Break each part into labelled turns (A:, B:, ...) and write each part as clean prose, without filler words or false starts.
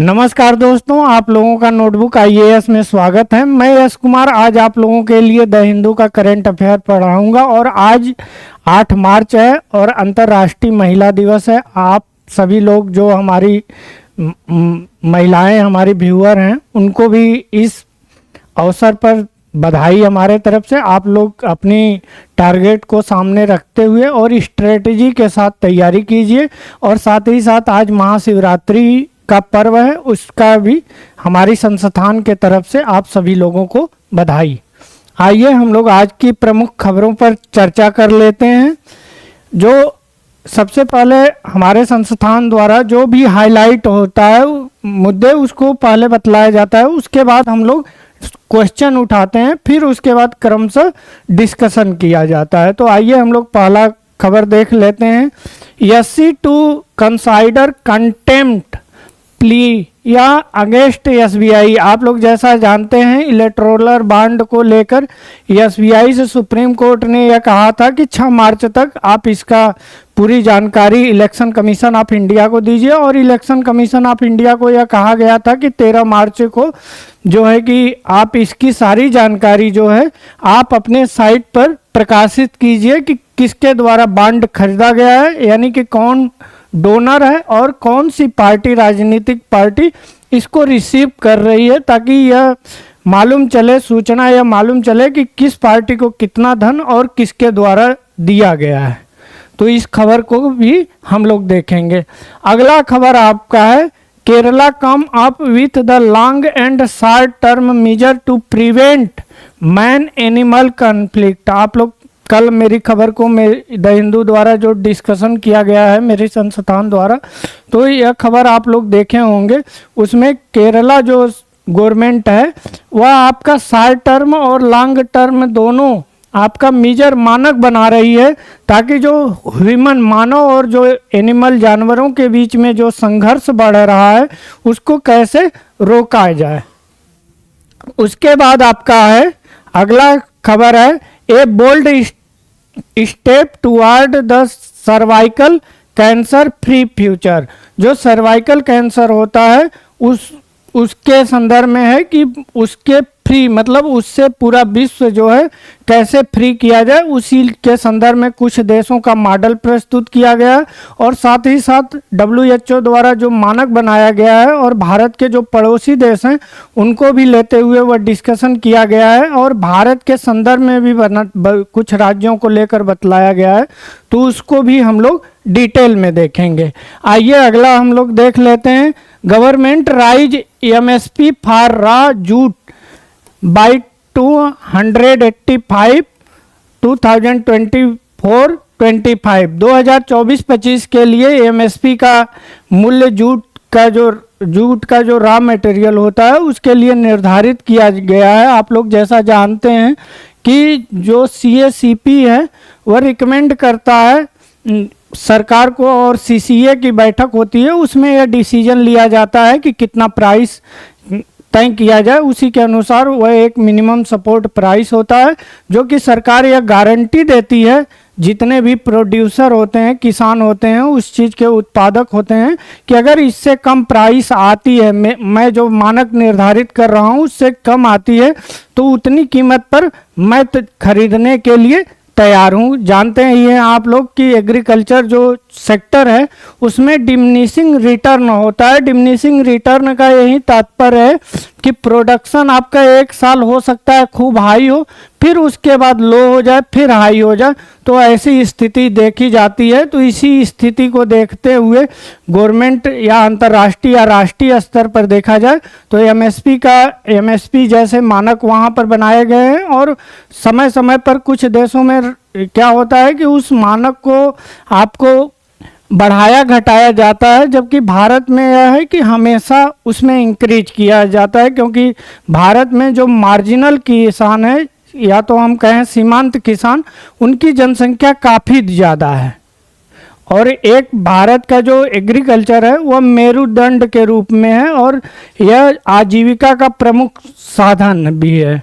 A: नमस्कार दोस्तों, आप लोगों का नोटबुक आईएएस में स्वागत है। मैं यश कुमार आज आप लोगों के लिए द हिंदू का करंट अफेयर पढ़ाऊंगा। और आज 8 मार्च है और अंतर्राष्ट्रीय महिला दिवस है। आप सभी लोग जो हमारी महिलाएं हमारी व्यूअर हैं उनको भी इस अवसर पर बधाई हमारे तरफ से। आप लोग अपनी टारगेट को सामने रखते हुए और स्ट्रेटजी के साथ तैयारी कीजिए। और साथ ही साथ आज महाशिवरात्रि का पर्व है, उसका भी हमारी संस्थान के तरफ से आप सभी लोगों को बधाई। आइए हम लोग आज की प्रमुख खबरों पर चर्चा कर लेते हैं। जो सबसे पहले हमारे संस्थान द्वारा जो भी हाईलाइट होता है मुद्दे, उसको पहले बतलाया जाता है। उसके बाद हम लोग क्वेश्चन उठाते हैं, फिर उसके बाद क्रमशः डिस्कशन किया जाता है। तो आइए हम लोग पहला खबर देख लेते हैं। SC to consider contempt plea या अगेंस्ट एसबीआई। आप लोग जैसा जानते हैं इलेक्टोरल बॉन्ड को लेकर एसबीआई से सुप्रीम कोर्ट ने यह कहा था कि 6 मार्च तक आप इसका पूरी जानकारी इलेक्शन कमीशन ऑफ इंडिया को दीजिए। और इलेक्शन कमीशन ऑफ इंडिया को यह कहा गया था कि 13 मार्च को जो है कि आप इसकी सारी जानकारी जो है आप अपने साइट पर प्रकाशित कीजिए कि किसके द्वारा बॉन्ड खरीदा गया है, यानी कि कौन डोनर है और कौन सी पार्टी, राजनीतिक पार्टी इसको रिसीव कर रही है, ताकि यह मालूम चले, सूचना यह मालूम चले कि किस पार्टी को कितना धन और किसके द्वारा दिया गया है। तो इस खबर को भी हम लोग देखेंगे। अगला खबर आपका है Kerala come up with the long and short term measure to prevent man animal conflict. आप लोग कल मेरी खबर को द हिंदू द्वारा जो डिस्कशन किया गया है मेरे संस्थान द्वारा, तो यह खबर आप लोग देखे होंगे। उसमें केरला जो गवर्नमेंट है वह आपका शॉर्ट टर्म और लॉन्ग टर्म दोनों आपका मेजर मानक बना रही है, ताकि जो ह्यूमन मानव और जो एनिमल जानवरों के बीच में जो संघर्ष बढ़ रहा है उसको कैसे रोका जाए। उसके बाद आपका है अगला खबर है a bold step toward the cervical cancer free future. जो सर्वाइकल कैंसर होता है उसके संदर्भ में है कि उसके फ्री मतलब उससे पूरा विश्व जो है कैसे फ्री किया जाए, उसी के संदर्भ में कुछ देशों का मॉडल प्रस्तुत किया गया है। और साथ ही साथ WHO द्वारा जो मानक बनाया गया है और भारत के जो पड़ोसी देश हैं उनको भी लेते हुए वह डिस्कशन किया गया है। और भारत के संदर्भ में भी कुछ राज्यों को लेकर बतलाया गया है, तो उसको भी हम लोग डिटेल में देखेंगे। आइए अगला हम लोग देख लेते हैं। Government rise MSP for raw jute by 285 2024-25 2024-25 के लिए MSP का मूल्य जूट का जो रॉ मटेरियल होता है उसके लिए निर्धारित किया गया है। आप लोग जैसा जानते हैं कि जो CACP है वह रिकमेंड करता है सरकार को, और CCA की बैठक होती है उसमें यह डिसीजन लिया जाता है कि कितना प्राइस तय किया जाए। उसी के अनुसार वह एक मिनिमम सपोर्ट प्राइस होता है, जो कि सरकार यह गारंटी देती है जितने भी प्रोड्यूसर होते हैं, किसान होते हैं, उस चीज़ के उत्पादक होते हैं कि अगर इससे कम प्राइस आती है, मैं जो मानक निर्धारित कर रहा हूँ उससे कम आती है, तो उतनी कीमत पर मैं खरीदने के लिए तैयार हूँ। जानते हैं ये आप लोग कि एग्रीकल्चर जो सेक्टर है उसमें डिमिनिशिंग रिटर्न होता है। डिमिनिशिंग रिटर्न का यही तात्पर्य है कि प्रोडक्शन आपका एक साल हो सकता है खूब हाई हो, फिर उसके बाद लो हो जाए, फिर हाई हो जाए, तो ऐसी स्थिति देखी जाती है। तो इसी स्थिति को देखते हुए गवर्नमेंट या अंतर्राष्ट्रीय या राष्ट्रीय स्तर पर देखा जाए तो MSP जैसे मानक वहाँ पर बनाए गए हैं। और समय समय पर कुछ देशों में क्या होता है कि उस मानक को आपको बढ़ाया घटाया जाता है, जबकि भारत में यह है कि हमेशा उसमें इंक्रीज किया जाता है, क्योंकि भारत में जो मार्जिनल किसान है या तो हम कहें सीमांत किसान, उनकी जनसंख्या काफ़ी ज़्यादा है। और एक भारत का जो एग्रीकल्चर है वह मेरुदंड के रूप में है और यह आजीविका का प्रमुख साधन भी है।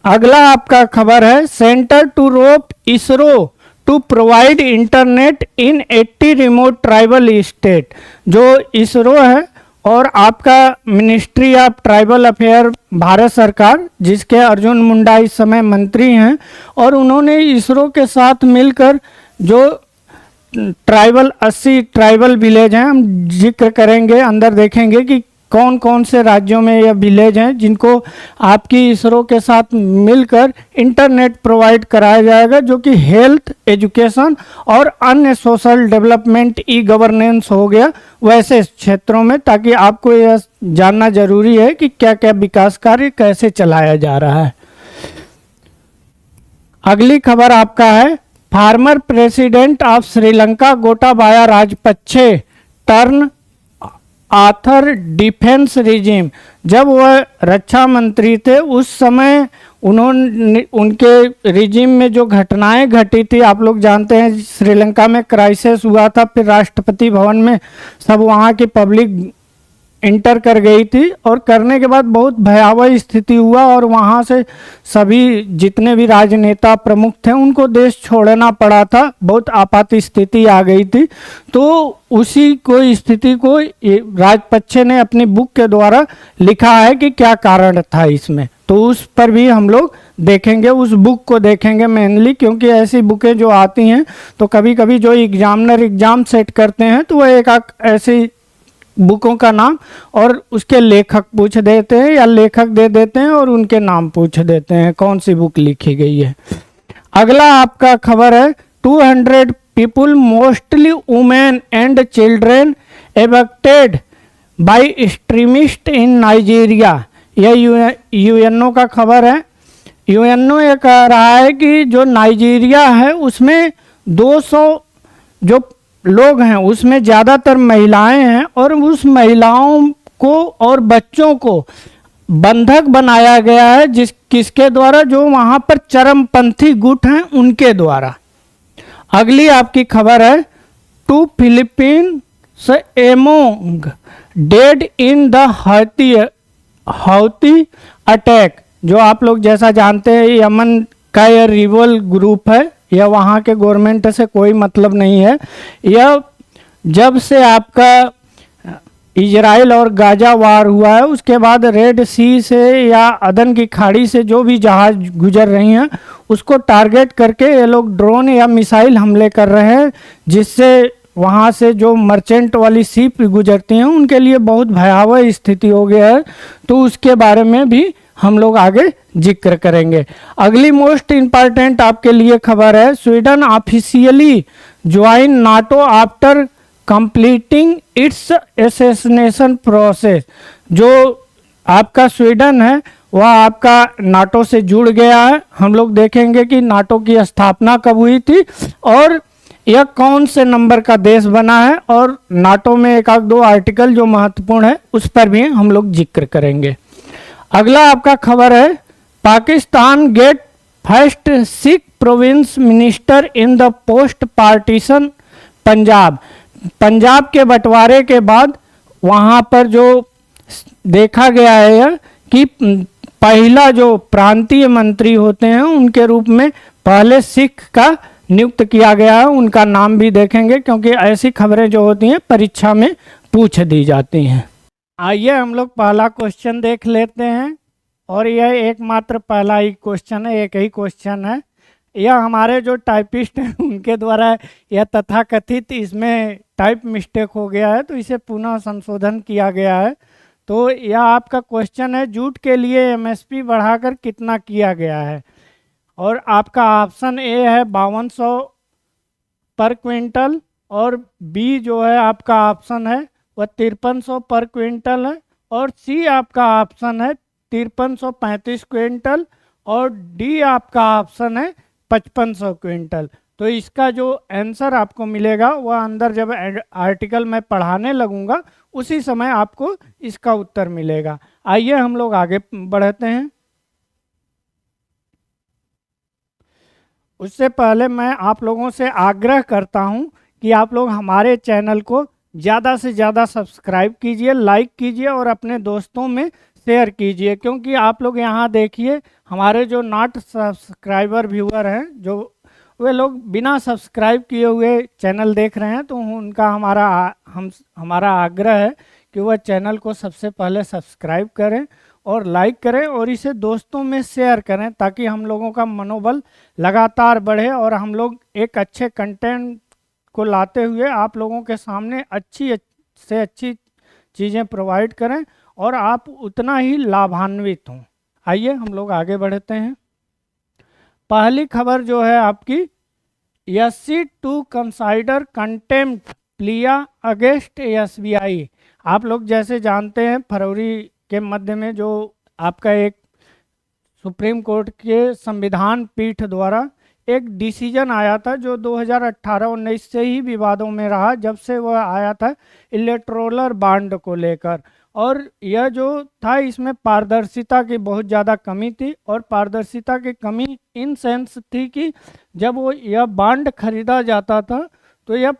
A: अगला आपका खबर है centre to rope ISRO to provide internet in 80 remote tribal state. जो इसरो है और आपका ministry of tribal affair Bharat सरकार, जिसके अर्जुन मुंडा इस समय मंत्री हैं, और उन्होंने इसरो के साथ मिलकर जो ट्राइबल 80 ट्राइबल विलेज हैं, हम जिक्र करेंगे, अंदर देखेंगे कि कौन कौन से राज्यों में यह विलेज हैं जिनको आपकी इसरो के साथ मिलकर इंटरनेट प्रोवाइड कराया जाएगा, जो कि हेल्थ, एजुकेशन और अन्य सोशल डेवलपमेंट, ई गवर्नेंस हो गया वैसे क्षेत्रों में, ताकि आपको यह जानना जरूरी है कि क्या क्या विकास कार्य कैसे चलाया जा रहा है। अगली खबर आपका है, former president of Sri Lanka Gotabaya Rajapaksa turn author defence regime. जब वह रक्षा मंत्री थे उस समय उन्होंने, उनके रिजीम में जो घटनाएं घटी थी, आप लोग जानते हैं श्रीलंका में क्राइसिस हुआ था, फिर राष्ट्रपति भवन में सब वहाँ की पब्लिक इंटर कर गई थी, और करने के बाद बहुत भयावह स्थिति हुआ और वहाँ से सभी जितने भी राजनेता प्रमुख थे उनको देश छोड़ना पड़ा था, बहुत आपात स्थिति आ गई थी। तो उसी को स्थिति को राजपक्षे ने अपनी बुक के द्वारा लिखा है कि क्या कारण था इसमें, तो उस पर भी हम लोग देखेंगे, उस बुक को देखेंगे मेनली, क्योंकि ऐसी बुकें जो आती हैं तो कभी कभी जो एग्जामिनर एग्जाम सेट करते हैं तो वह एक ऐसी बुकों का नाम और उसके लेखक पूछ देते हैं या लेखक दे देते हैं और उनके नाम पूछ देते हैं कौन सी बुक लिखी गई है। अगला आपका खबर है, 200 people mostly women and children abducted by extremist in Nigeria. यह यूएनओ का खबर है। यूएनओ ये कह रहा है कि जो नाइजीरिया है उसमें 200 जो लोग हैं उसमें ज़्यादातर महिलाएं हैं, और उस महिलाओं को और बच्चों को बंधक बनाया गया है किसके द्वारा, जो वहाँ पर चरमपंथी गुट हैं उनके द्वारा। अगली आपकी खबर है, 2 Philippines among dead in the Houthi attack. जो आप लोग जैसा जानते हैं यमन का यह रिवल ग्रुप है, यह वहाँ के गवर्नमेंट से कोई मतलब नहीं है। यह जब से आपका इजराइल और गाजा वार हुआ है उसके बाद रेड सी से या अदन की खाड़ी से जो भी जहाज गुजर रही हैं उसको टारगेट करके ये लोग ड्रोन या मिसाइल हमले कर रहे हैं, जिससे वहाँ से जो मर्चेंट वाली शिप गुजरती हैं उनके लिए बहुत भयावह स्थिति हो गया है। तो उसके बारे में भी हम लोग आगे जिक्र करेंगे। अगली मोस्ट इम्पॉर्टेंट आपके लिए खबर है, Sweden officially join NATO after completing it's assassination process. जो आपका स्वीडन है वह आपका नाटो से जुड़ गया है। हम लोग देखेंगे कि नाटो की स्थापना कब हुई थी और यह कौन से नंबर का देश बना है, और नाटो में एक आध दो आर्टिकल जो महत्वपूर्ण है उस पर भी हम लोग जिक्र करेंगे। अगला आपका खबर है, Pakistan get first Sikh province minister in the post partition Punjab. Punjab के बंटवारे के बाद वहाँ पर जो देखा गया है कि पहला जो प्रांतीय मंत्री होते हैं उनके रूप में पहले सिख का नियुक्त किया गया है। उनका नाम भी देखेंगे क्योंकि ऐसी खबरें जो होती हैं परीक्षा में पूछ दी जाती हैं। आइए हम लोग पहला क्वेश्चन देख लेते हैं, और यह एकमात्र पहला ही क्वेश्चन है, एक ही क्वेश्चन है। यह हमारे जो टाइपिस्ट हैं उनके द्वारा यह तथाकथित इसमें टाइप मिस्टेक हो गया है, तो इसे पुनः संशोधन किया गया है। तो यह आपका क्वेश्चन है, जूट के लिए एमएसपी बढ़ाकर कितना किया गया है, और आपका ऑप्शन ए है 5200 पर क्विंटल, और बी जो है आपका ऑप्शन है वह 5300 पर क्विंटल है, और सी आपका ऑप्शन है 5335 क्विंटल, और डी आपका ऑप्शन है 5500 क्विंटल। तो इसका जो आंसर आपको मिलेगा वह अंदर जब आर्टिकल मैं पढ़ाने लगूंगा उसी समय आपको इसका उत्तर मिलेगा। आइए हम लोग आगे बढ़ते हैं। उससे पहले मैं आप लोगों से आग्रह करता हूं कि आप लोग हमारे चैनल को ज़्यादा से ज़्यादा सब्सक्राइब कीजिए, लाइक कीजिए और अपने दोस्तों में शेयर कीजिए, क्योंकि आप लोग यहाँ देखिए हमारे जो नॉट सब्सक्राइबर व्यूअर हैं, जो वे लोग बिना सब्सक्राइब किए हुए चैनल देख रहे हैं, तो उनका हमारा आग्रह है कि वह चैनल को सबसे पहले सब्सक्राइब करें और लाइक करें और इसे दोस्तों में शेयर करें, ताकि हम लोगों का मनोबल लगातार बढ़े और हम लोग एक अच्छे कंटेंट को लाते हुए आप लोगों के सामने अच्छी से अच्छी चीज़ें प्रोवाइड करें और आप उतना ही लाभान्वित हों। आइए हम लोग आगे बढ़ते हैं। पहली खबर जो है आपकी, SC to consider contempt plea against SBI. आप लोग जैसे जानते हैं फरवरी के मध्य में जो आपका एक सुप्रीम कोर्ट के संविधान पीठ द्वारा एक डिसीजन आया था, जो 2018-19 से ही विवादों में रहा, जब से वह आया था इलेक्टोरल बॉन्ड को लेकर। और यह जो था इसमें पारदर्शिता की बहुत ज़्यादा कमी थी, और पारदर्शिता की कमी इन सेंस थी कि जब वो यह बॉन्ड खरीदा जाता था तो यह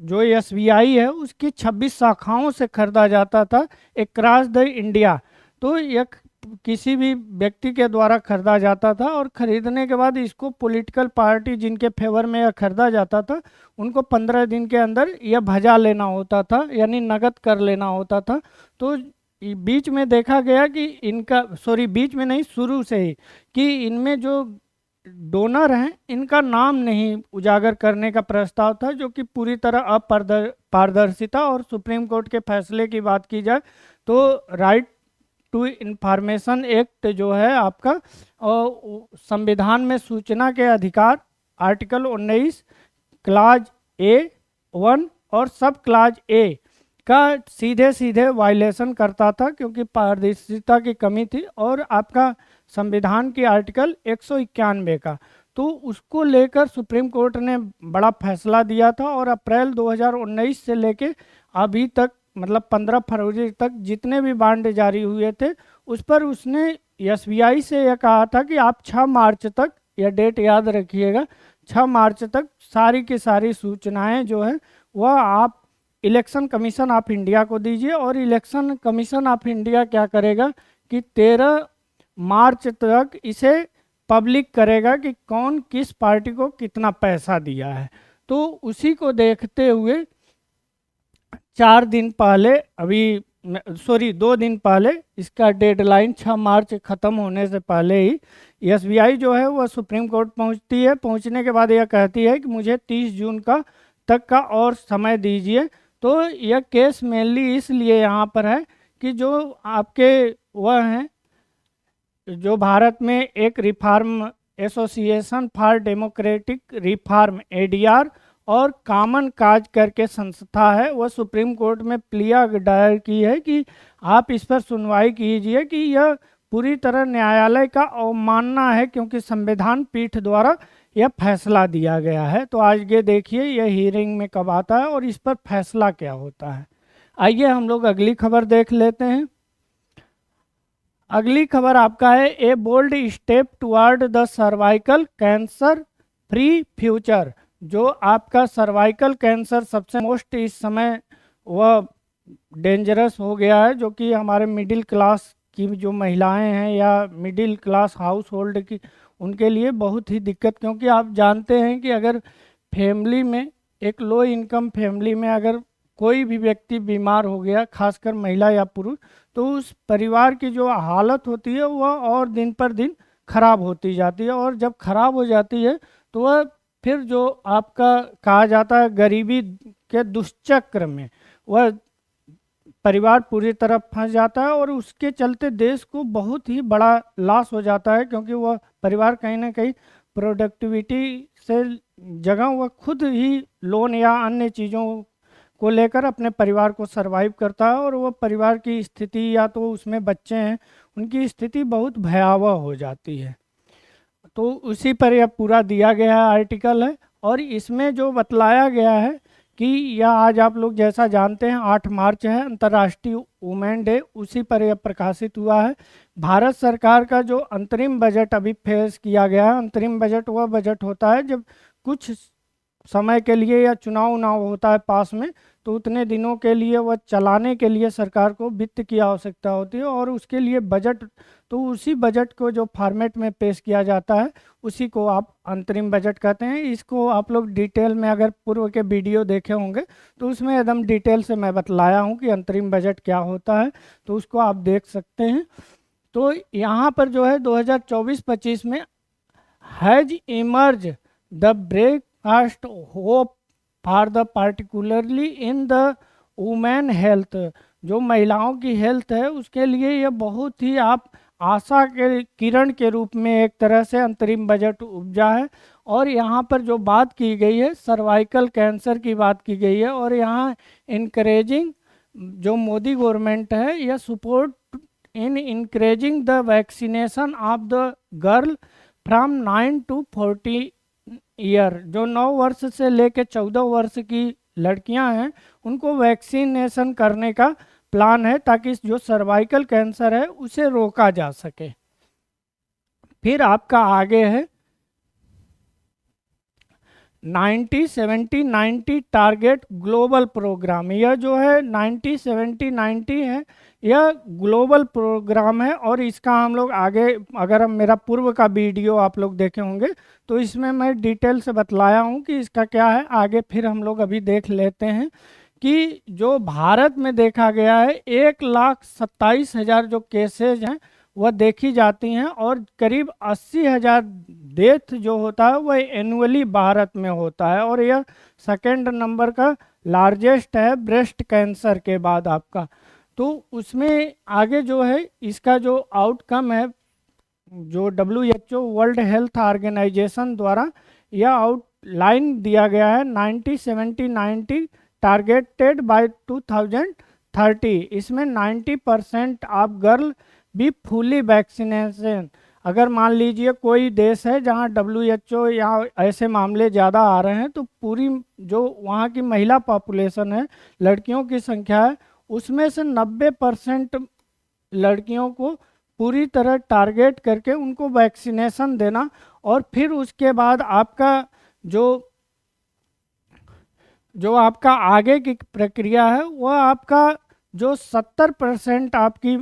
A: जो एसबीआई है उसकी 26 शाखाओं से खरीदा जाता था अक्रॉस द इंडिया। तो यह किसी भी व्यक्ति के द्वारा खरीदा जाता था और खरीदने के बाद इसको पॉलिटिकल पार्टी जिनके फेवर में यह खरीदा जाता था उनको 15 दिन के अंदर यह भजा लेना होता था, यानी नकद कर लेना होता था। तो बीच में देखा गया कि बीच में नहीं, शुरू से ही, कि इनमें जो डोनर हैं इनका नाम नहीं उजागर करने का प्रस्ताव था, जो कि पूरी तरह अपारदर्शिता। और सुप्रीम कोर्ट के फैसले की बात की जाए तो राइट टू इंफॉर्मेशन एक्ट जो है आपका संविधान में सूचना के अधिकार आर्टिकल 19 क्लाज A(1) और सब क्लाज A का सीधे सीधे वायलेशन करता था, क्योंकि पारदर्शिता की कमी थी। और आपका संविधान की आर्टिकल 191 का, तो उसको लेकर सुप्रीम कोर्ट ने बड़ा फैसला दिया था। और अप्रैल 2019 से लेके अभी तक, मतलब 15 फरवरी तक जितने भी बॉन्ड जारी हुए थे उस पर उसने एसबीआई से यह कहा था कि आप 6 मार्च तक, यह डेट याद रखिएगा, 6 मार्च तक सारी की सारी सूचनाएं जो है वह आप इलेक्शन कमीशन ऑफ इंडिया को दीजिए। और इलेक्शन कमीशन ऑफ इंडिया क्या करेगा कि 13 मार्च तक इसे पब्लिक करेगा कि कौन किस पार्टी को कितना पैसा दिया है। तो उसी को देखते हुए 2 दिन पहले इसका डेडलाइन 6 मार्च ख़त्म होने से पहले ही एसबीआई जो है वह सुप्रीम कोर्ट पहुंचती है। पहुंचने के बाद यह कहती है कि मुझे 30 जून तक का और समय दीजिए। तो यह केस मेनली इसलिए यहाँ पर है कि जो आपके वह हैं, जो भारत में एक reform association for democratic reform ADR और कॉमन काज करके संस्था है, वह सुप्रीम कोर्ट में प्लिया दायर की है कि आप इस पर सुनवाई कीजिए कि यह पूरी तरह न्यायालय का अवमानना है, क्योंकि संविधान पीठ द्वारा यह फैसला दिया गया है। तो आज ये देखिए यह हियरिंग में कब आता है और इस पर फैसला क्या होता है। आइए हम लोग अगली खबर देख लेते हैं। अगली खबर आपका है, a bold step toward the cervical cancer free future. जो आपका सर्वाइकल कैंसर सबसे मोस्ट इस समय वह डेंजरस हो गया है, जो कि हमारे मिडिल क्लास की जो महिलाएं हैं या मिडिल क्लास हाउस होल्ड की, उनके लिए बहुत ही दिक्कत। क्योंकि आप जानते हैं कि अगर फैमिली में, एक लो इनकम फैमिली में अगर कोई भी व्यक्ति बीमार हो गया, खासकर महिला या पुरुष, तो उस परिवार की जो हालत होती है वह और दिन पर दिन खराब होती जाती है। और जब खराब हो जाती है तो वह फिर जो आपका कहा जाता है गरीबी के दुष्चक्र में वह परिवार पूरी तरह फंस जाता है, और उसके चलते देश को बहुत ही बड़ा लॉस हो जाता है। क्योंकि वह परिवार कहीं ना कहीं प्रोडक्टिविटी से जगह वह खुद ही लोन या अन्य चीज़ों को लेकर अपने परिवार को सरवाइव करता है, और वह परिवार की स्थिति या तो उसमें बच्चे हैं उनकी स्थिति बहुत भयावह हो जाती है। तो उसी पर यह पूरा दिया गया आर्टिकल है। और इसमें जो बतलाया गया है कि यह आज आप लोग जैसा जानते हैं 8 मार्च है, अंतर्राष्ट्रीय वुमेन डे, उसी पर यह प्रकाशित हुआ है। भारत सरकार का जो अंतरिम बजट अभी पेश किया गया है, अंतरिम बजट वह बजट होता है जब कुछ समय के लिए या चुनाव उनाव होता है पास में, तो उतने दिनों के लिए वह चलाने के लिए सरकार को वित्त की आवश्यकता होती है और उसके लिए बजट, तो उसी बजट को जो फॉर्मेट में पेश किया जाता है उसी को आप अंतरिम बजट कहते हैं। इसको आप लोग डिटेल में अगर पूर्व के वीडियो देखे होंगे तो उसमें एकदम डिटेल से मैं बतलाया हूँ कि अंतरिम बजट क्या होता है, तो उसको आप देख सकते हैं। तो यहाँ पर जो है 2024-25 में has emerge the breakfast hope for the particularly in the women health, जो महिलाओं की हेल्थ है उसके लिए यह बहुत ही आप आशा के किरण के रूप में एक तरह से अंतरिम बजट उपजा है। और यहाँ पर जो बात की गई है सर्वाइकल कैंसर की बात की गई है, और यहाँ इनकरेजिंग जो मोदी गवर्नमेंट है यह support in encouraging the vaccination of the girl from 9 to 40 year, जो 9 वर्ष से लेकर 14 वर्ष की लड़कियां हैं उनको वैक्सीनेशन करने का प्लान है ताकि जो सर्वाइकल कैंसर है उसे रोका जा सके। फिर आपका आगे है 90-70-90 टारगेट ग्लोबल प्रोग्राम। यह जो है 90-70-90 है, यह ग्लोबल प्रोग्राम है और इसका हम लोग आगे, अगर हम मेरा पूर्व का वीडियो आप लोग देखे होंगे तो इसमें मैं डिटेल से बतलाया हूँ कि इसका क्या है। आगे फिर हम लोग अभी देख लेते हैं कि जो भारत में देखा गया है 1,27,000 जो केसेज हैं वह देखी जाती हैं और करीब 80,000 डेथ जो होता है वह एनुअली भारत में होता है, और यह सेकंड नंबर का लार्जेस्ट है ब्रेस्ट कैंसर के बाद आपका। तो उसमें आगे जो है इसका जो आउटकम है, जो WHO वर्ल्ड हेल्थ ऑर्गेनाइजेशन द्वारा यह आउटलाइन दिया गया है 90-70-90 टारगेटेड बाय 2030। इसमें 90% of girl be fully vaccination. अगर मान लीजिए कोई देश है जहां WHO या ऐसे मामले ज़्यादा आ रहे हैं तो पूरी जो वहाँ की महिला पॉपुलेशन है, लड़कियों की संख्या है, उसमें से 90% लड़कियों को पूरी तरह टारगेट करके उनको वैक्सीनेशन देना। और फिर उसके बाद आपका जो आपका आगे की प्रक्रिया है वह आपका जो 70% आपकी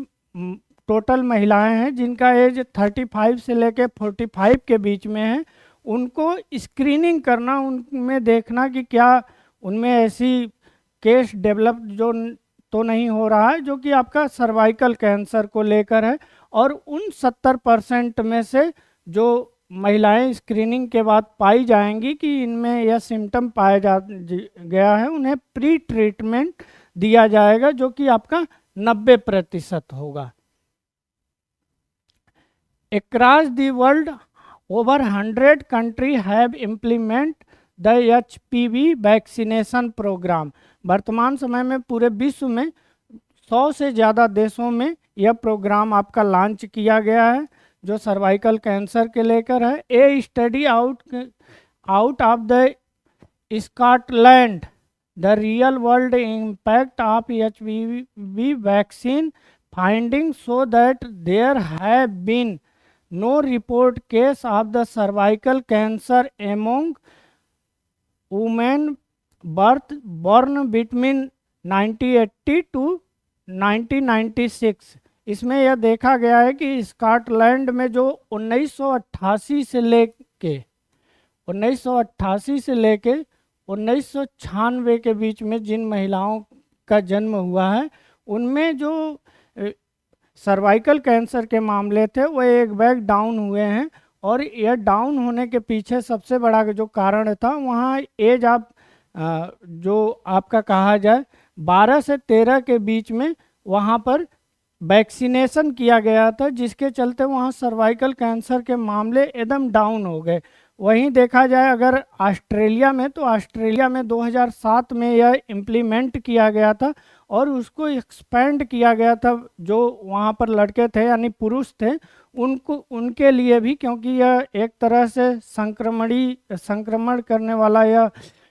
A: टोटल महिलाएं हैं जिनका एज 35 से लेकर 45 के बीच में है, उनको स्क्रीनिंग करना, उनमें देखना कि क्या उनमें ऐसी केस डेवलप जो तो नहीं हो रहा है जो कि आपका सर्वाइकल कैंसर को लेकर है। और उन 70% में से जो महिलाएं स्क्रीनिंग के बाद पाई जाएंगी कि इनमें यह सिम्टम पाया गया है, उन्हें प्री ट्रीटमेंट दिया जाएगा जो कि आपका 90% होगा। Across the world, over 100 countries have implemented the HPV vaccination programme. वर्तमान समय में पूरे विश्व में 100 से ज़्यादा देशों में यह प्रोग्राम आपका लॉन्च किया गया है जो सर्वाइकल कैंसर के लेकर है। A study out of the Scotland the real world impact of HPV vaccine finding so that there have been no report case of the cervical cancer among women born between 1980 to 1996। इसमें यह देखा गया है कि Scotland में जो 1988 से लेके 1996 के बीच में जिन महिलाओं का जन्म हुआ है उनमें जो सर्वाइकल कैंसर के मामले थे वो एक बैग डाउन हुए हैं। और यह डाउन होने के पीछे सबसे बड़ा जो कारण था वहाँ एज आप जो आपका कहा जाए 12 से 13 के बीच में वहाँ पर वैक्सीनेशन किया गया था, जिसके चलते वहाँ सर्वाइकल कैंसर के मामले एकदम डाउन हो गए। वहीं देखा जाए अगर ऑस्ट्रेलिया में, तो ऑस्ट्रेलिया में 2007 में यह इम्प्लीमेंट किया गया था और उसको एक्सपेंड किया गया था। जो वहाँ पर लड़के थे यानी पुरुष थे उनके लिए भी, क्योंकि यह एक तरह से संक्रमण करने वाला यह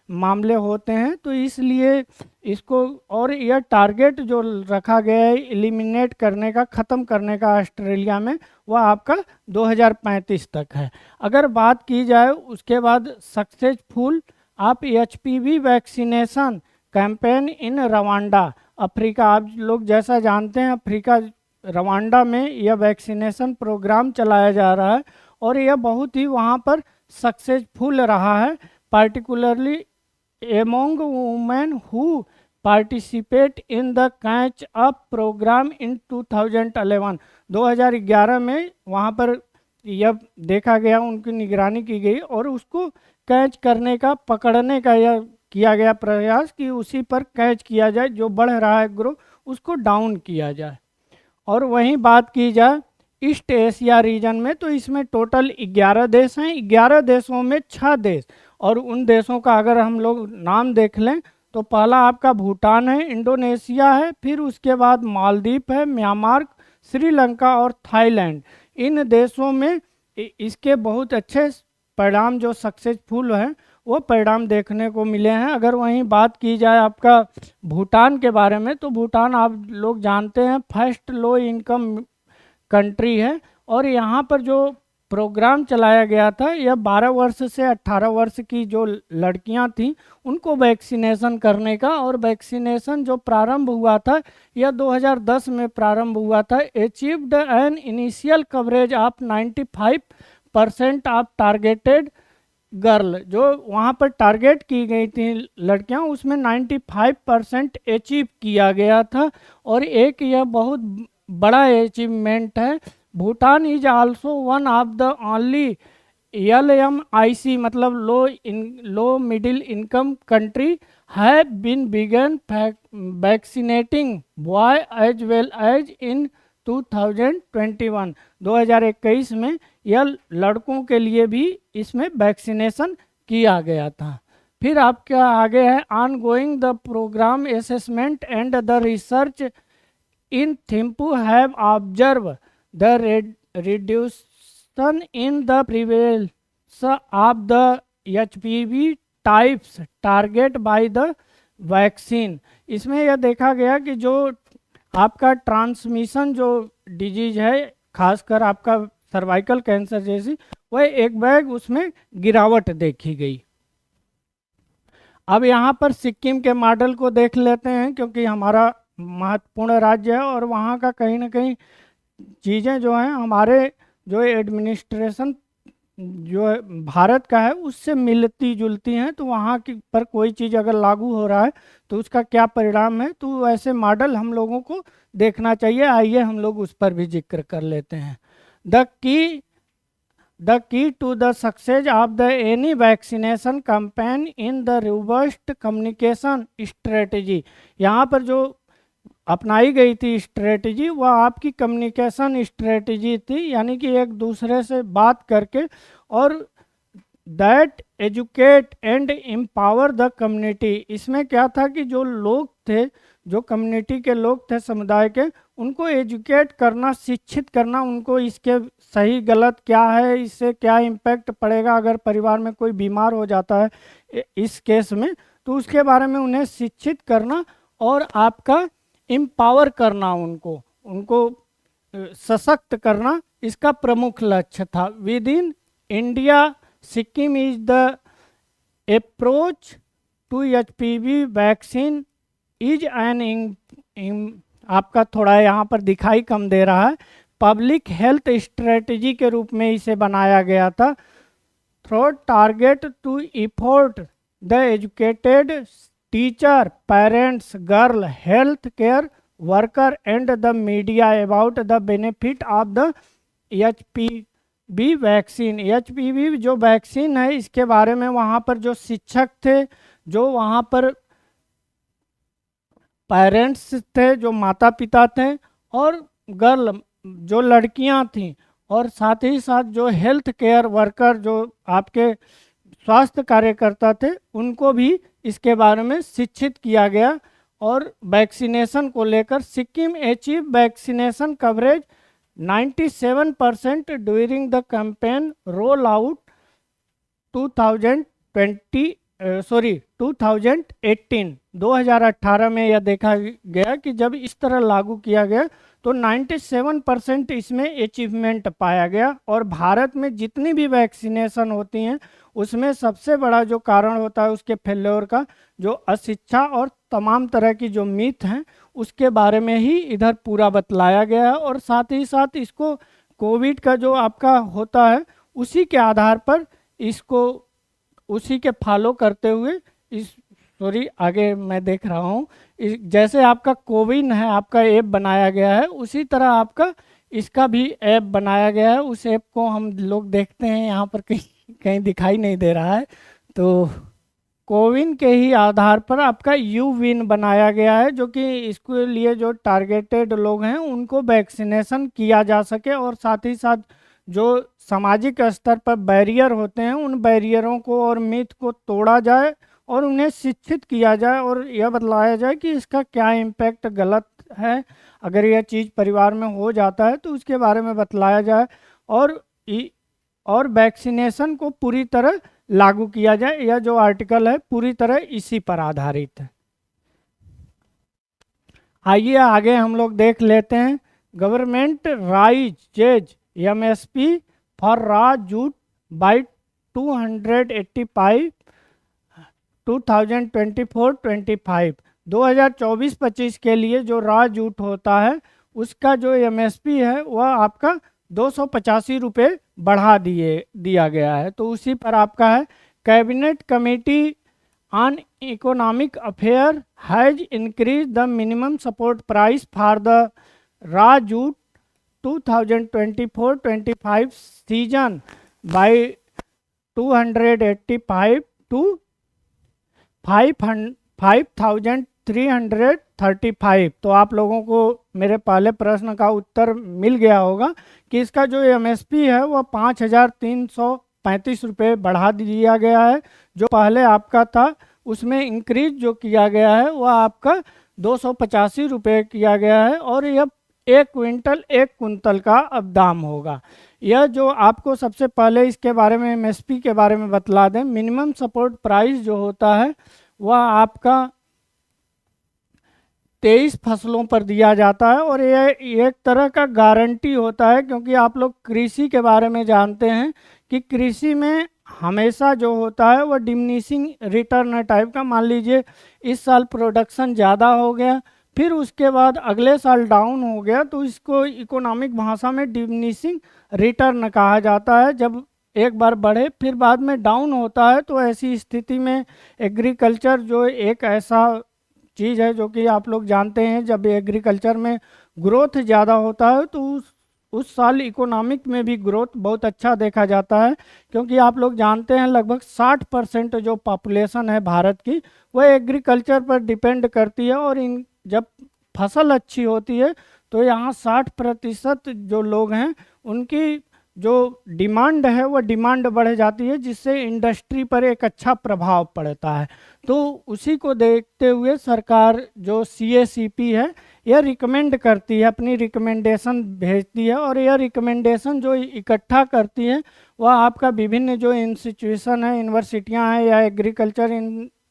A: मामले होते हैं, तो इसलिए इसको, और यह टारगेट जो रखा गया है एलिमिनेट करने का, ख़त्म करने का ऑस्ट्रेलिया में, वह आपका 2035 तक है। अगर बात की जाए उसके बाद सक्सेसफुल आप HPV वैक्सीनेशन कैंपेन इन रवांडा, अफ्रीका, आप लोग जैसा जानते हैं अफ्रीका रवांडा में यह वैक्सीनेशन प्रोग्राम चलाया जा रहा है और यह बहुत ही वहाँ पर सक्सेसफुल रहा है, particularly among women who participate in the catch up programme in 2011। 2011 में वहाँ पर यह देखा गया, उनकी निगरानी की गई और उसको कैच करने का, पकड़ने का यह किया गया प्रयास कि उसी पर कैच किया जाए, जो बढ़ रहा है ग्रोथ उसको डाउन किया जाए। और वहीं बात की जाए ईस्ट एशिया रीजन में, तो इसमें टोटल 11 देश हैं। 11 देशों में 6 देश, और उन देशों का अगर हम लोग नाम देख लें तो पहला आपका भूटान है, इंडोनेशिया है, फिर उसके बाद मालदीव है, म्यांमार, श्रीलंका और थाईलैंड। इन देशों में इसके बहुत अच्छे परिणाम जो सक्सेसफुल हैं वो परिणाम देखने को मिले हैं। अगर वहीं बात की जाए आपका भूटान के बारे में, तो भूटान आप लोग जानते हैं फर्स्ट लो इनकम कंट्री है, और यहाँ पर जो प्रोग्राम चलाया गया था यह 12 वर्ष से 18 वर्ष की जो लड़कियां थीं उनको वैक्सीनेशन करने का, और वैक्सीनेशन जो प्रारंभ हुआ था यह 2010 में प्रारंभ हुआ था। Achieved an initial coverage of 95% of targeted girl, जो वहाँ पर टारगेट की गई थी लड़कियाँ उसमें 95% अचीव किया गया था, और एक यह बहुत बड़ा अचीवमेंट है। Bhutan is also one of the only LMIC मतलब low middle income country have been began vaccinating boy as well as in 2021। 2021 में यह लड़कों के लिए भी इसमें वैक्सीनेशन किया गया था। फिर आपका आगे है ongoing the programme assessment and the research in Thimphu have observe the reduction in the prevalence of the HPV types target by the vaccine। इसमें यह देखा गया कि जो आपका ट्रांसमिशन जो डिजीज है, खासकर आपका सर्वाइकल कैंसर जैसी, वह एक बैग उसमें गिरावट देखी गई। अब यहाँ पर सिक्किम के मॉडल को देख लेते हैं, क्योंकि हमारा महत्वपूर्ण राज्य है और वहाँ का कहीं ना कहीं चीज़ें जो हैं हमारे जो एडमिनिस्ट्रेशन जो भारत का है उससे मिलती जुलती हैं, तो वहाँ की पर कोई चीज़ अगर लागू हो रहा है तो उसका क्या परिणाम है, तो ऐसे मॉडल हम लोगों को देखना चाहिए। आइए हम लोग उस पर भी जिक्र कर लेते हैं। The key to the success of the any vaccination campaign in the robust communication strategy, यहाँ पर जो अपनाई गई थी स्ट्रेटजी वह आपकी कम्युनिकेशन स्ट्रेटजी थी, यानी कि एक दूसरे से बात करके, और that educate and empower the community. इसमें क्या था कि जो लोग थे, जो कम्युनिटी के लोग थे समुदाय के, उनको एजुकेट करना, शिक्षित करना, उनको इसके सही गलत क्या है, इससे क्या इम्पैक्ट पड़ेगा अगर परिवार में कोई बीमार हो जाता है इस केस में, तो उसके बारे में उन्हें शिक्षित करना और आपका एम्पावर करना, उनको सशक्त करना, इसका प्रमुख लक्ष्य था। Within India Sikkim is the approach to HPV vaccine is an आपका थोड़ा यहाँ पर दिखाई कम दे रहा है, पब्लिक हेल्थ स्ट्रेटजी के रूप में इसे बनाया गया था। Through target to effort the educated teacher, parents, girl, health care worker and the media about the benefit of the HPV vaccine. HPV जो वैक्सीन है इसके बारे में वहाँ पर जो शिक्षक थे, जो वहाँ पर पेरेंट्स थे, जो माता पिता थे, और गर्ल जो लड़कियाँ थीं, और साथ ही साथ जो हेल्थ केयर वर्कर जो आपके स्वास्थ्य कार्यकर्ता थे, उनको भी इसके बारे में शिक्षित किया गया। और वैक्सीनेशन को लेकर Sikkim achieve vaccination coverage 97% during the campaign roll out 2020 sorry 2018 में यह देखा गया कि जब इस तरह लागू किया गया तो 97% इसमें अचीवमेंट पाया गया। और भारत में जितनी भी वैक्सीनेशन होती हैं उसमें सबसे बड़ा जो कारण होता है उसके फेल्योर का, जो अशिक्षा और तमाम तरह की जो मिथ हैं उसके बारे में ही इधर पूरा बतलाया गया है। और साथ ही साथ इसको कोविड का जो आपका होता है उसी के आधार पर इसको उसी के फॉलो करते हुए इस सॉरी आगे मैं देख रहा हूँ, जैसे आपका कोविन है आपका ऐप बनाया गया है उसी तरह आपका इसका भी ऐप बनाया गया है। उस ऐप को हम लोग देखते हैं यहाँ पर कहीं कहीं दिखाई नहीं दे रहा है। तो कोविन के ही आधार पर आपका यू विन बनाया गया है, जो कि इसके लिए जो टारगेटेड लोग हैं उनको वैक्सीनेशन किया जा सके और साथ ही साथ जो सामाजिक स्तर पर बैरियर होते हैं उन बैरियरों को और मिथ को तोड़ा जाए और उन्हें शिक्षित किया जाए और यह बतलाया जाए कि इसका क्या इम्पैक्ट गलत है। अगर यह चीज़ परिवार में हो जाता है तो उसके बारे में बतलाया जाए और और वैक्सीनेशन को पूरी तरह लागू किया जाए। यह जो आर्टिकल है पूरी तरह इसी पर आधारित है। आइए आगे हम लोग देख लेते हैं। Government rises MSP for raw jute by 285 2024-25 2024-25 के लिए जो रॉ जूट होता है उसका जो एमएसपी है वह आपका 285 रुपये बढ़ा दिया गया है। तो उसी पर आपका है cabinet committee on economic affair has increase the minimum support price for the raw jute 2024-25 season by 285 to 5335। तो आप लोगों को मेरे पहले प्रश्न का उत्तर मिल गया होगा कि इसका जो एमएसपी है वह 5335 रुपये बढ़ा दिया गया है। जो पहले आपका था उसमें इंक्रीज जो किया गया है वह आपका 285 रुपये किया गया है और यह 1 कुंतल का अब दाम होगा। यह जो आपको सबसे पहले इसके बारे में एमएसपी के बारे में बतला दें, मिनिमम सपोर्ट प्राइस जो होता है वह आपका 23 फसलों पर दिया जाता है और यह एक तरह का गारंटी होता है, क्योंकि आप लोग कृषि के बारे में जानते हैं कि कृषि में हमेशा जो होता है वह डिमिनिशिंग रिटर्न टाइप का। मान लीजिए इस साल प्रोडक्शन ज़्यादा हो गया फिर उसके बाद अगले साल डाउन हो गया तो इसको इकोनॉमिक भाषा में डिमिनिशिंग रिटर्न कहा जाता है। जब एक बार बढ़े फिर बाद में डाउन होता है तो ऐसी स्थिति में एग्रीकल्चर जो एक ऐसा चीज़ है जो कि आप लोग जानते हैं, जब एग्रीकल्चर में ग्रोथ ज़्यादा होता है तो उस साल इकोनॉमिक में भी ग्रोथ बहुत अच्छा देखा जाता है। क्योंकि आप लोग जानते हैं लगभग 60% जो पॉपुलेशन है भारत की वह एग्रीकल्चर पर डिपेंड करती है और इन जब फसल अच्छी होती है तो यहाँ 60% जो लोग हैं उनकी जो डिमांड है वह डिमांड बढ़ जाती है, जिससे इंडस्ट्री पर एक अच्छा प्रभाव पड़ता है। तो उसी को देखते हुए सरकार जो CACP है यह रिकमेंड करती है, अपनी रिकमेंडेशन भेजती है और यह रिकमेंडेशन जो इकट्ठा करती है वह आपका विभिन्न जो इंस्टीट्यूशन है, यूनिवर्सिटियां हैं या एग्रीकल्चर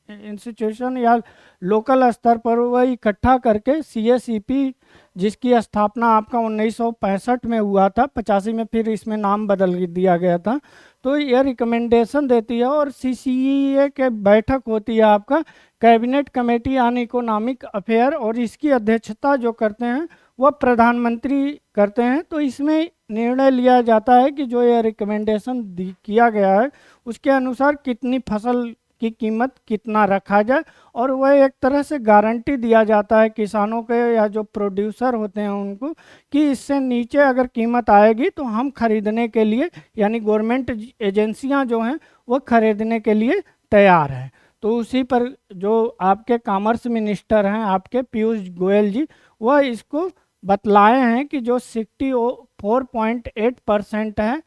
A: इंस्टीट्यूशन या लोकल स्तर पर वह इकट्ठा करके CACP जिसकी स्थापना आपका 1965 में हुआ था, 85 में फिर इसमें नाम बदल दिया गया था, तो यह रिकमेंडेशन देती है। और CCEA के बैठक होती है आपका cabinet committee on economic affair और इसकी अध्यक्षता जो करते हैं वह प्रधानमंत्री करते हैं। तो इसमें निर्णय लिया जाता है कि जो यह रिकमेंडेशन किया गया है उसके अनुसार कितनी फसल की कीमत कितना रखा जाए और वह एक तरह से गारंटी दिया जाता है किसानों के या जो प्रोड्यूसर होते हैं उनको कि इससे नीचे अगर कीमत आएगी तो हम खरीदने के लिए, यानी गवर्नमेंट एजेंसियां जो हैं वो खरीदने के लिए तैयार हैं। तो उसी पर जो आपके कॉमर्स मिनिस्टर हैं आपके पीयूष गोयल जी वह इसको बतलाए हैं कि जो 64.8% है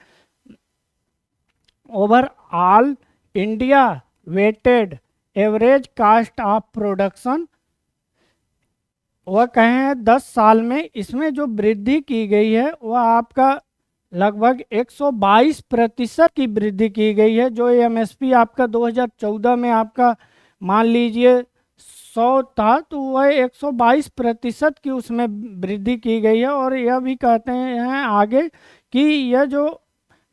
A: overall India weighted average cost of production, वह कहें 10 साल में इसमें जो वृद्धि की गई है वह आपका लगभग 122% की वृद्धि की गई है। जो एमएसपी आपका 2014 में आपका मान लीजिए 100 था, तो वह 122% की उसमें वृद्धि की गई है। और यह भी कहते हैं आगे कि यह जो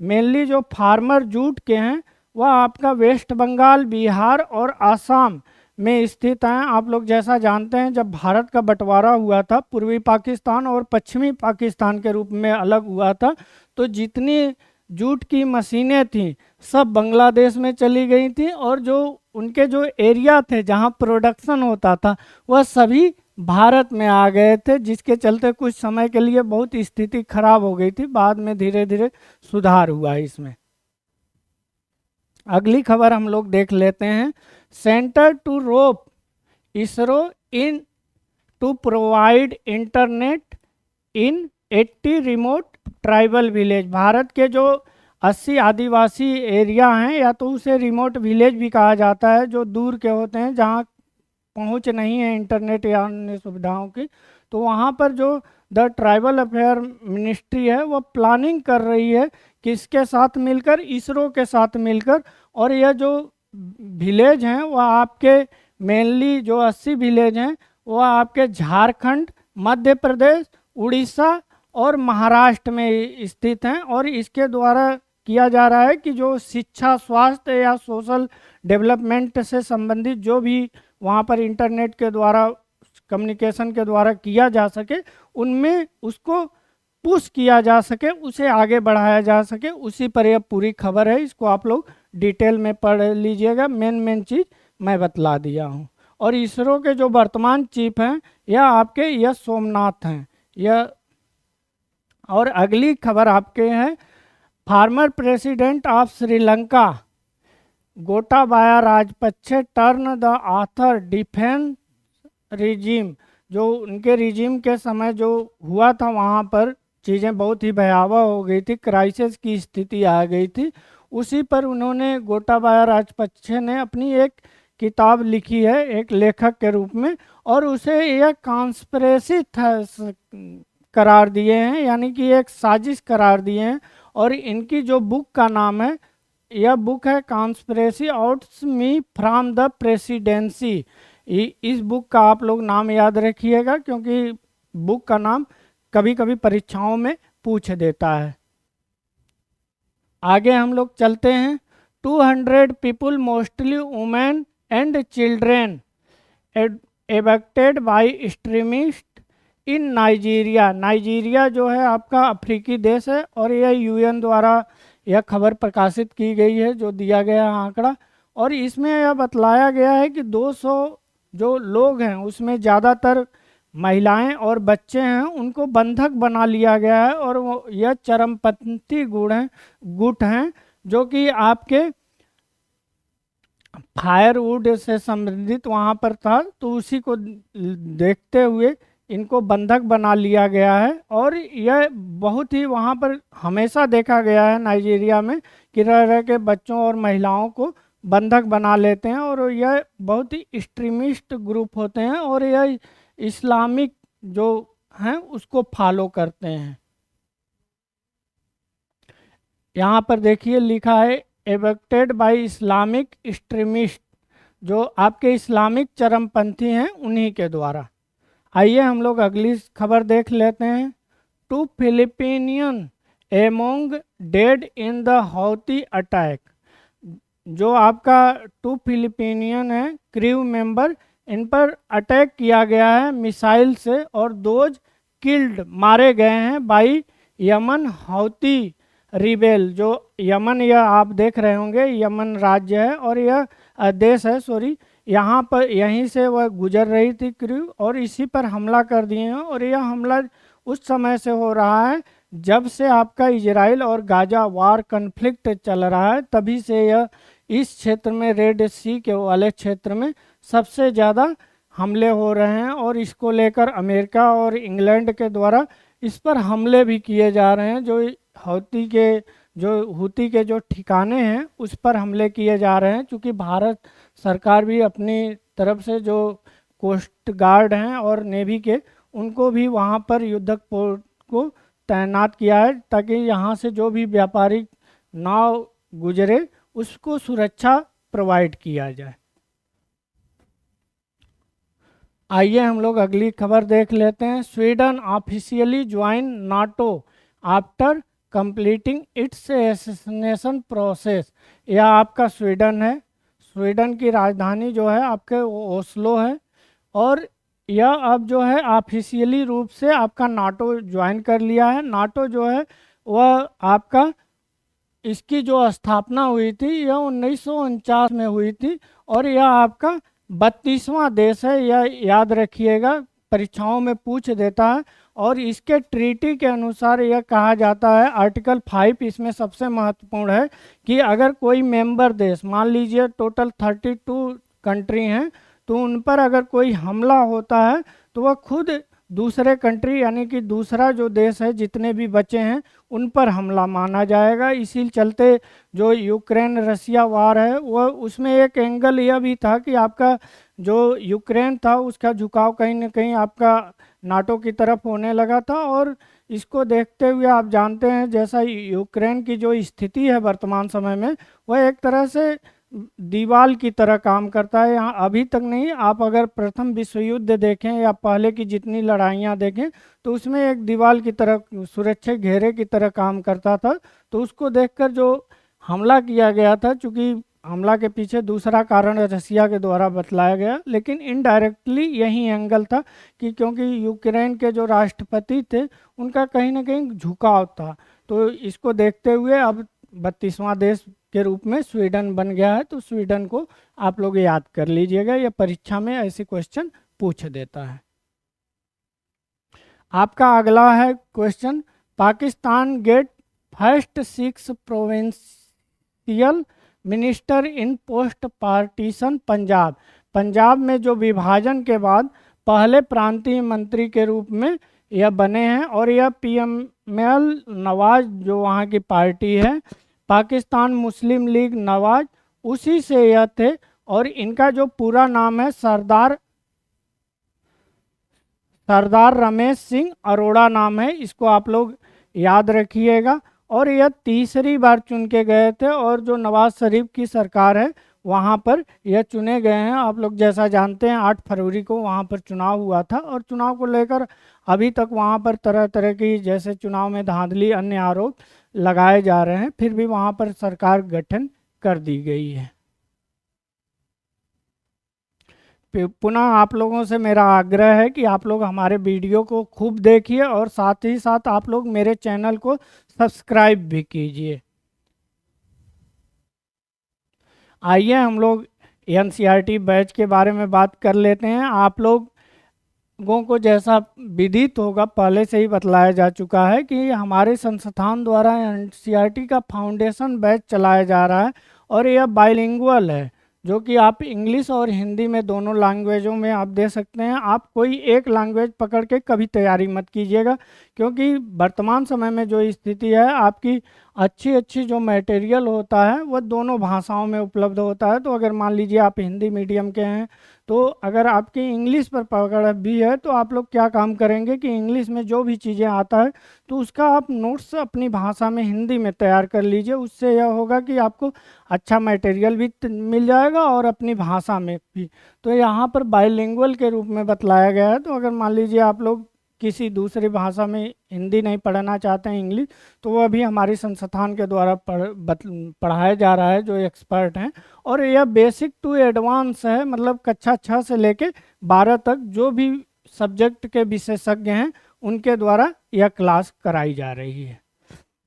A: मेनली जो फार्मर जूट के हैं वह आपका वेस्ट बंगाल, बिहार और आसाम में स्थित हैं। आप लोग जैसा जानते हैं, जब भारत का बंटवारा हुआ था, पूर्वी पाकिस्तान और पश्चिमी पाकिस्तान के रूप में अलग हुआ था, तो जितनी जूट की मशीनें थीं सब बांग्लादेश में चली गई थी, और जो उनके जो एरिया थे जहां प्रोडक्शन होता था वह सभी भारत में आ गए थे, जिसके चलते कुछ समय के लिए बहुत स्थिति खराब हो गई थी। बाद में धीरे धीरे सुधार हुआ इसमें। अगली खबर हम लोग देख लेते हैं। Centre to rope ISRO in to provide internet in 80 remote tribal village. Bharat के जो 80 आदिवासी एरिया हैं, या तो उसे रिमोट विलेज भी कहा जाता है, जो दूर के होते हैं जहाँ पहुँच नहीं है इंटरनेट या अन्य सुविधाओं की, तो वहाँ पर जो द ट्राइबल अफेयर मिनिस्ट्री है वह प्लानिंग कर रही है किसके साथ मिलकर, इसरो के साथ मिलकर। और यह जो विलेज हैं वह आपके मेनली जो 80 विलेज हैं वह आपके झारखंड, मध्य प्रदेश, उड़ीसा और महाराष्ट्र में स्थित हैं। और इसके द्वारा किया जा रहा है कि जो शिक्षा, स्वास्थ्य या सोशल डेवलपमेंट से संबंधित जो भी वहाँ पर इंटरनेट के द्वारा, कम्युनिकेशन के द्वारा किया जा सके, उनमें उसको पुश किया जा सके, उसे आगे बढ़ाया जा सके, उसी पर यह पूरी खबर है। इसको आप लोग डिटेल में पढ़ लीजिएगा, मेन चीज़ मैं बतला दिया हूँ। और इसरो के जो वर्तमान चीफ हैं यह आपके यश सोमनाथ हैं यह। और अगली खबर आपके हैं, former president of Sri Lanka Gotabaya Rajapaksa turn the author defence regime. जो उनके रिजीम के समय जो हुआ था वहाँ पर चीज़ें बहुत ही भयावह हो गई थी, क्राइसिस की स्थिति आ गई थी। उसी पर उन्होंने गोटाबाया राजपक्षे ने अपनी एक किताब लिखी है एक लेखक के रूप में, और उसे यह कॉन्स्पिरेसी करार दिए हैं, यानी कि एक साजिश करार दिए हैं। और इनकी जो बुक का नाम है, यह बुक है conspiracy outs me from the presidency. इस बुक का आप लोग नाम याद रखिएगा, क्योंकि बुक का नाम कभी कभी परीक्षाओं में पूछ देता है। आगे हम लोग चलते हैं। 200 people mostly women and children abducted by extremist in Nigeria. Nigeria जो है आपका अफ्रीकी देश है, और यह यूएन द्वारा यह खबर प्रकाशित की गई है, जो दिया गया आंकड़ा। और इसमें यह बतलाया गया है कि 200 जो लोग हैं उसमें ज़्यादातर महिलाएं और बच्चे हैं, उनको बंधक बना लिया गया है। और वो यह चरमपंथी गुट हैं जो कि आपके फायरवुड से संबंधित वहाँ पर था, तो उसी को देखते हुए इनको बंधक बना लिया गया है। और यह बहुत ही वहाँ पर हमेशा देखा गया है नाइजीरिया में कि रह रह के बच्चों और महिलाओं को बंधक बना लेते हैं, और यह बहुत ही एक्सट्रीमिस्ट ग्रुप होते हैं, और यह इस्लामिक जो हैं उसको फॉलो करते हैं। यहाँ पर देखिए लिखा है एबक्टेड बाय इस्लामिक एक्सट्रीमिस्ट, जो आपके इस्लामिक चरमपंथी हैं उन्हीं के द्वारा। आइए हम लोग अगली खबर देख लेते हैं। 2 Filipinian among dead in the Houthi attack. जो आपका 2 फिलिपिनियन है क्रू मेंबर, इन पर अटैक किया गया है मिसाइल से, और 2 किल्ड मारे गए हैं बाई यमन हौती रिबेल। जो यमन, यह आप देख रहे होंगे यमन राज्य है, और यह देश है, सॉरी, यहाँ पर यहीं से वह गुजर रही थी क्रू, और इसी पर हमला कर दिए हैं। और यह हमला उस समय से हो रहा है जब से आपका इजराइल और गाजा वार कन्फ्लिक्ट चल रहा है, तभी से यह इस क्षेत्र में, रेड सी के वाले क्षेत्र में सबसे ज़्यादा हमले हो रहे हैं। और इसको लेकर अमेरिका और इंग्लैंड के द्वारा इस पर हमले भी किए जा रहे हैं। जो हूती के जो ठिकाने हैं उस पर हमले किए जा रहे हैं, क्योंकि भारत सरकार भी अपनी तरफ से जो कोस्ट गार्ड हैं और नेवी के, उनको भी वहाँ पर युद्धक पोत को तैनात किया है ताकि यहाँ से जो भी व्यापारिक नाव गुजरे उसको सुरक्षा प्रोवाइड किया जाए। आइए हम लोग अगली खबर देख लेते हैं। Sweden officially join NATO after completing it's assassination process. यह आपका स्वीडन है। स्वीडन की राजधानी जो है आपके ओस्लो है, और यह अब जो है ऑफिशियली रूप से आपका नाटो ज्वाइन कर लिया है। नाटो जो है वह आपका, इसकी जो स्थापना हुई थी यह 1949 में हुई थी, और यह आपका 32वां देश है। यह याद रखिएगा, परीक्षाओं में पूछ देता है। और इसके ट्रीटी के अनुसार यह कहा जाता है, आर्टिकल 5 इसमें सबसे महत्वपूर्ण है, कि अगर कोई मेंबर देश, मान लीजिए टोटल 32 कंट्री हैं, तो उन पर अगर कोई हमला होता है तो वह खुद दूसरे कंट्री यानी कि दूसरा जो देश है, जितने भी बचे हैं उन पर हमला माना जाएगा। इसी चलते जो यूक्रेन रसिया वार है वह, उसमें एक एंगल यह भी था कि आपका जो यूक्रेन था उसका झुकाव कहीं ना कहीं आपका नाटो की तरफ होने लगा था। और इसको देखते हुए आप जानते हैं जैसा यूक्रेन की जो स्थिति है वर्तमान समय में, वह एक तरह से दीवार की तरह काम करता है। यहाँ अभी तक नहीं, आप अगर प्रथम विश्व युद्ध देखें या पहले की जितनी लड़ाइयाँ देखें तो उसमें एक दीवार की तरह, सुरक्षा घेरे की तरह काम करता था। तो उसको देखकर जो हमला किया गया था, चूँकि हमला के पीछे दूसरा कारण रसिया के द्वारा बतलाया गया, लेकिन इनडायरेक्टली यही एंगल था कि क्योंकि यूक्रेन के जो राष्ट्रपति थे उनका कहीं ना कहीं झुकाव था। तो इसको देखते हुए अब 32वां देश के रूप में स्वीडन बन गया है। तो स्वीडन को आप लोग याद कर लीजिएगा, यह परीक्षा में ऐसे क्वेश्चन पूछ देता है। आपका अगला है question, Pakistan get first 6 provincial minister in post partition Punjab. Punjab में जो विभाजन के बाद पहले प्रांतीय मंत्री के रूप में यह बने हैं, और यह PML नवाज जो वहाँ की पार्टी है, पाकिस्तान मुस्लिम लीग नवाज, उसी से यह थे। और इनका जो पूरा नाम है सरदार रमेश सिंह अरोड़ा नाम है, इसको आप लोग याद रखिएगा। और यह तीसरी बार चुन के गए थे, और जो नवाज शरीफ की सरकार है वहाँ पर यह चुने गए हैं। आप लोग जैसा जानते हैं 8 फरवरी को वहाँ पर चुनाव हुआ था, और चुनाव को लेकर अभी तक वहाँ पर तरह तरह की, जैसे चुनाव में धांधली, अन्य आरोप लगाए जा रहे हैं, फिर भी वहाँ पर सरकार गठन कर दी गई है। पुनः आप लोगों से मेरा आग्रह है कि आप लोग हमारे वीडियो को खूब देखिए, और साथ ही साथ आप लोग मेरे चैनल को सब्सक्राइब भी कीजिए। आइए हम लोग NCERT बैच के बारे में बात कर लेते हैं। आप लोगों को जैसा विदित होगा, पहले से ही बतलाया जा चुका है कि हमारे संस्थान द्वारा NCERT का फाउंडेशन बैच चलाया जा रहा है, और यह बाइलिंगुअल है, जो कि आप इंग्लिश और हिंदी में दोनों लैंग्वेजों में आप दे सकते हैं। आप कोई एक लैंग्वेज पकड़ के कभी तैयारी मत कीजिएगा, क्योंकि वर्तमान समय में जो स्थिति है, आपकी अच्छी जो मटेरियल होता है वह दोनों भाषाओं में उपलब्ध होता है। तो अगर मान लीजिए आप हिंदी मीडियम के हैं, तो अगर आपकी इंग्लिश पर पकड़ भी है, तो आप लोग क्या काम करेंगे कि इंग्लिश में जो भी चीज़ें आता है तो उसका आप नोट्स अपनी भाषा में, हिंदी में तैयार कर लीजिए। उससे यह होगा कि आपको अच्छा मटेरियल भी मिल जाएगा और अपनी भाषा में भी। तो यहाँ पर बाइलिंगुअल के रूप में बतलाया गया है। तो अगर मान लीजिए आप लोग किसी दूसरी भाषा में हिंदी नहीं पढ़ना चाहते हैं, इंग्लिश, तो वह भी हमारे संस्थान के द्वारा पढ़ाया जा रहा है, जो एक्सपर्ट हैं। और यह बेसिक टू एडवांस है, मतलब कक्षा 6 से लेके 12 तक जो भी सब्जेक्ट के विशेषज्ञ हैं उनके द्वारा यह क्लास कराई जा रही है।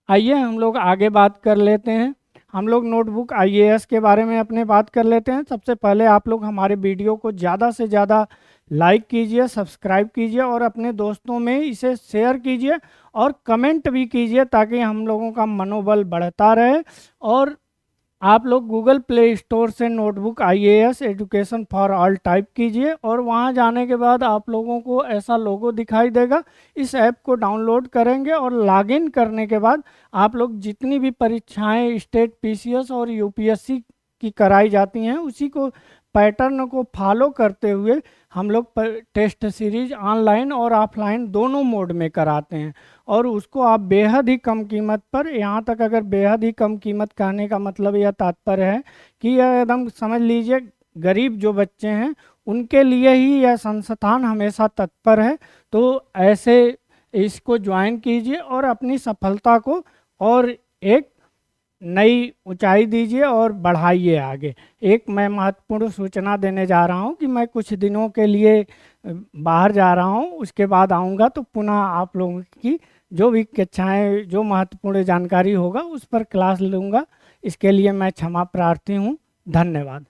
A: आइए हम लोग आगे बात कर लेते हैं। हम लोग नोटबुक IAS के बारे में अपने बात कर लेते हैं। सबसे पहले आप लोग हमारे वीडियो को ज़्यादा से ज़्यादा लाइक कीजिए, सब्सक्राइब कीजिए, और अपने दोस्तों में इसे शेयर कीजिए, और कमेंट भी कीजिए, ताकि हम लोगों का मनोबल बढ़ता रहे। और आप लोग गूगल प्ले स्टोर से notebook IAS education for all type कीजिए, और वहां जाने के बाद आप लोगों को ऐसा लोगो दिखाई देगा। इस ऐप को डाउनलोड करेंगे, और लॉगिन करने के बाद आप लोग जितनी भी परीक्षाएं, स्टेट PCS और UPSC की कराई जाती हैं, उसी को पैटर्न को फॉलो करते हुए हम लोग टेस्ट सीरीज ऑनलाइन और ऑफलाइन दोनों मोड में कराते हैं। और उसको आप बेहद ही कम कीमत पर, यहाँ तक अगर बेहद ही कम कीमत कहने का मतलब यह तात्पर्य है कि यह एकदम समझ लीजिए गरीब जो बच्चे हैं उनके लिए ही यह संस्थान हमेशा तत्पर है। तो ऐसे इसको ज्वाइन कीजिए और अपनी सफलता को और एक नई ऊंचाई दीजिए और बढ़ाइए आगे। एक मैं महत्वपूर्ण सूचना देने जा रहा हूं कि मैं कुछ दिनों के लिए बाहर जा रहा हूं, उसके बाद आऊंगा तो पुनः आप लोगों की जो भी कक्षाएं, जो महत्वपूर्ण जानकारी होगा उस पर क्लास लूंगा। इसके लिए मैं क्षमा प्रार्थी हूं। धन्यवाद।